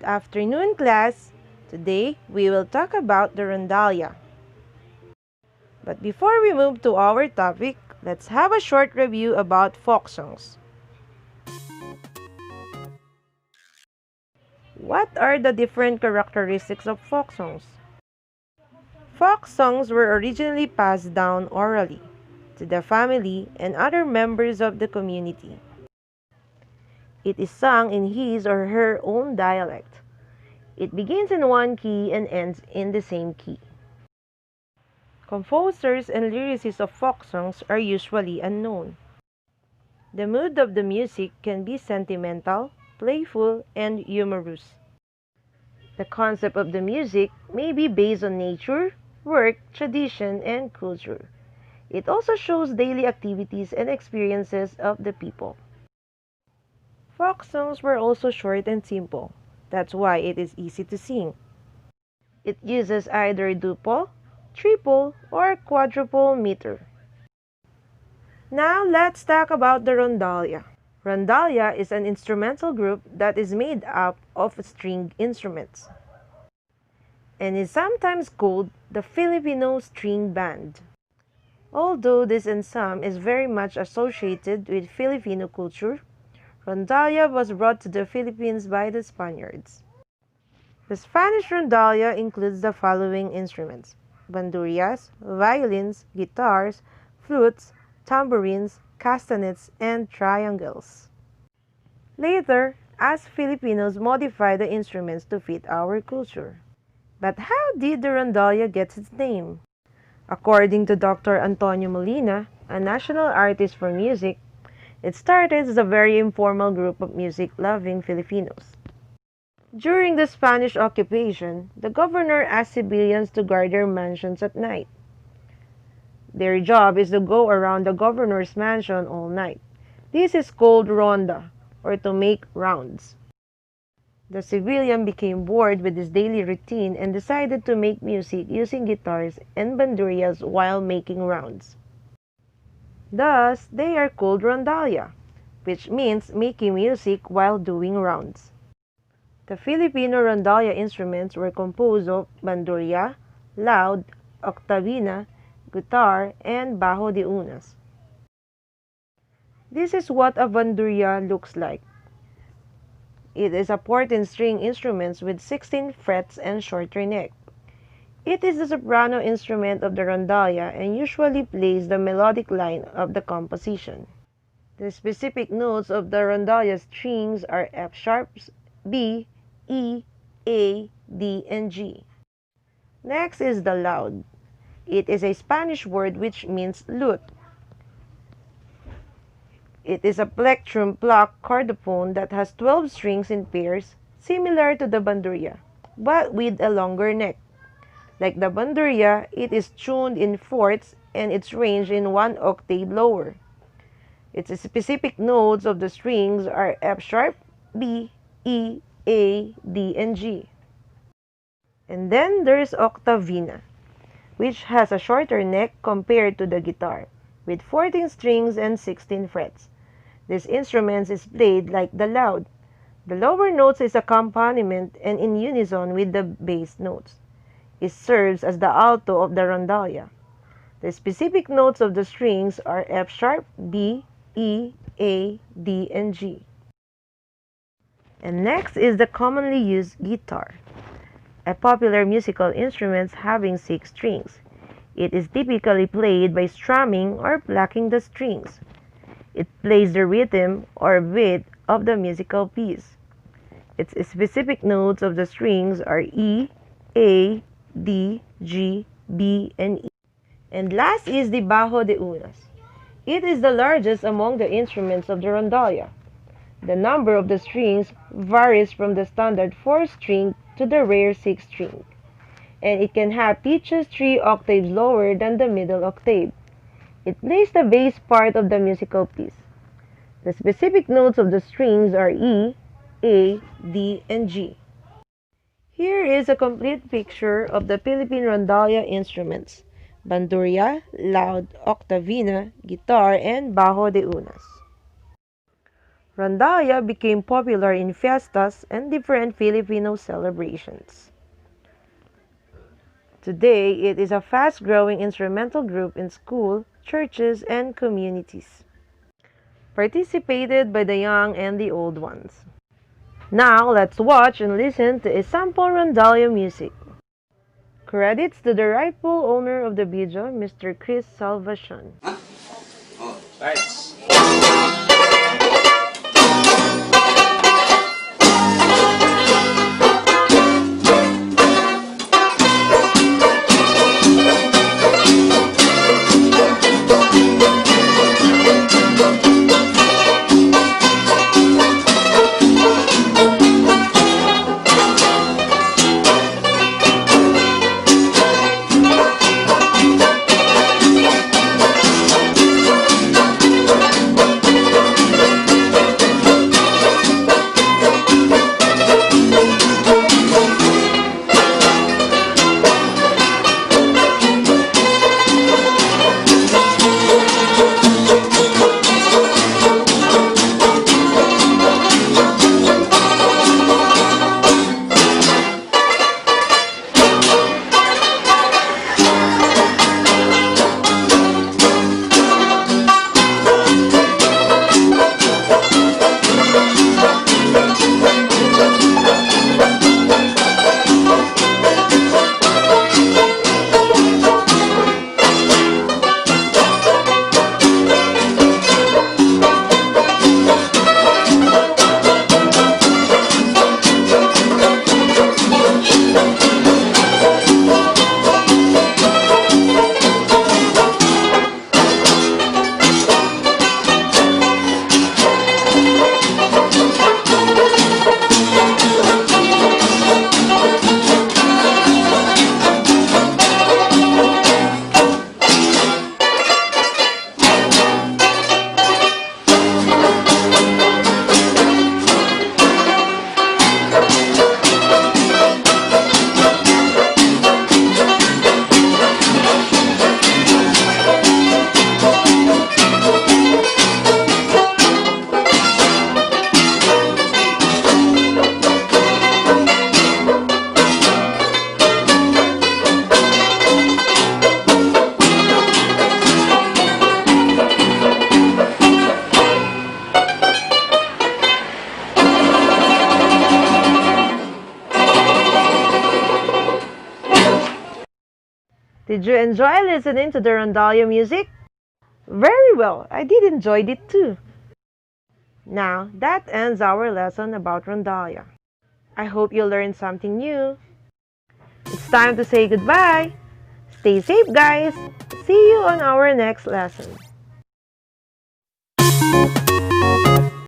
Good afternoon, class. Today we will talk about the rondalla. But before we move to our topic, let's have a short review about folk songs. What are the different characteristics of folk songs? Folk songs were originally passed down orally to the family and other members of the community. It is sung in his or her own dialect. It begins in one key and ends in the same key. Composers and lyricists of folk songs are usually unknown. The mood of the music can be sentimental, playful, and humorous. The concept of the music may be based on nature, work, tradition, and culture. It also shows daily activities and experiences of the people. Folk songs were also short and simple. That's why it is easy to sing. It uses either duple, triple, or quadruple meter. Now let's talk about the rondalla. Rondalla is an instrumental group that is made up of stringed instruments and is sometimes called the Filipino string band. Although this ensemble is very much associated with Filipino culture, rondalla was brought to the Philippines by the Spaniards. The Spanish rondalla includes the following instruments: bandurrias, violins, guitars, flutes, tambourines, castanets, and triangles. Later, us Filipinos modified the instruments to fit our culture. But how did the rondalla get its name? According to Dr. Antonio Molina, a national artist for music, it started as a very informal group of music-loving Filipinos. During the Spanish occupation, the governor asked civilians to guard their mansions at night. Their job is to go around the governor's mansion all night. This is called ronda, or to make rounds. The civilian became bored with his daily routine and decided to make music using guitars and bandurrias while making rounds. Thus, they are called rondalla, which means making music while doing rounds. The Filipino rondalla instruments were composed of bandurria, laud, octavina, guitar, and bajo de unas. This is what a bandurria looks like. It is a 14-string instrument with 16 frets and shorter neck. It is the soprano instrument of the rondalla and usually plays the melodic line of the composition. The specific notes of the rondalla strings are F sharps, B, E, A, D, and G. Next is the laud. It is a Spanish word which means lute. It is a plectrum block chordophone that has 12 strings in pairs, similar to the bandurria, but with a longer neck. Like the bandurria, it is tuned in fourths and its range in 1 octave lower. Its specific notes of the strings are F sharp, B, E, A, D, and G. And then there is octavina, which has a shorter neck compared to the guitar, with 14 strings and 16 frets. This instrument is played like the laud. The lower notes is accompaniment and in unison with the bass notes. It serves as the alto of the rondalla. The specific notes of the strings are F sharp, B, E, A, D, and G. And next is the commonly used guitar, a popular musical instrument having 6 strings. It is typically played by strumming or plucking the strings. It plays the rhythm or beat of the musical piece. Its specific notes of the strings are E, A, D, G, B, and E. And last is the bajo de unas. It is the largest among the instruments of the rondalla. The number of the strings varies from the standard 4-string to the rare 6-string, and it can have pitches 3 octaves lower than the middle octave. It plays the bass part of the musical piece. The specific notes of the strings are E, A, D, and G. Here is a complete picture of the Philippine rondalla instruments: bandurria, laud, octavina, guitar, and bajo de unas. Rondalla became popular in fiestas and different Filipino celebrations. Today, it is a fast-growing instrumental group in school, churches, and communities, participated by the young and the old ones. Now, let's watch and listen to a sample Rondalla music. Credits to the rightful owner of the video, Mr. Chris Salvacion. Huh? Oh, right. Did you enjoy listening to the Rondalla music? Very well, I did enjoy it too. Now, that ends our lesson about Rondalla. I hope you learned something new. It's time to say goodbye. Stay safe, guys. See you on our next lesson.